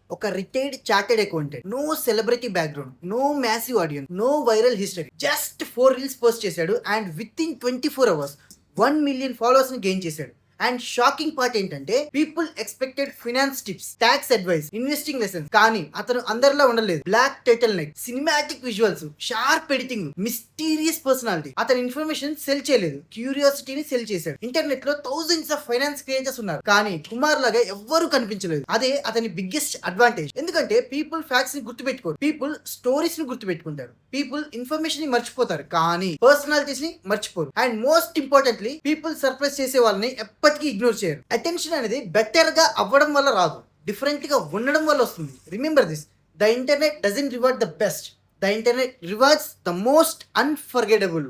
ఒక retired chartered accountant, no celebrity background, no massive audience, no viral history, just 4 reels post చేశాడు and with in 24 hours 1 million followers ని gain చేశాడు. And shocking part ఏంటంటే people expected finance tips, tax advice, investing lessons, కానీ అతను అందరిలా ఉండలేదు. Black turtle neck, cinematic visuals, sharp editing, mysterious personality. అతని information sell చేయలేదు, క్యూరియాసిటీని సెల్ చేశాడు. ఇంటర్నెట్ లో థౌసండ్స్ ఆఫ్ ఫైనాన్స్ క్రియేటర్స్ ఉన్నారు, కానీ కుమార్ లాగా ఎవ్వరూ కనిపించలేదు. అదే అతని బిగ్గెస్ట్ అడ్వాంటేజ్. ఎందుకంటే పీపుల్ ఫ్యాక్ట్స్ ని గుర్తుపెట్టుకోరు, పీపుల్ స్టోరీస్ ని గుర్తుపెట్టుకుంటారు, పీపుల్ ఇన్ఫర్మేషన్ ని మర్చిపోతారు, కానీ పర్సనాలిటీస్ ని మర్చిపోరు. And most importantly people surprise చేసే వాళ్ళని ఎప్పటికీ ఇగ్నోర్ చేయరు. అటెన్షన్ అనేది బెటర్ గా అవ్వడం వల్ల రాదు, డిఫరెంట్ గా ఉండడం వల్ల వస్తుంది. Remember this, the internet doesn't reward the best, the internet rewards the most unforgettable.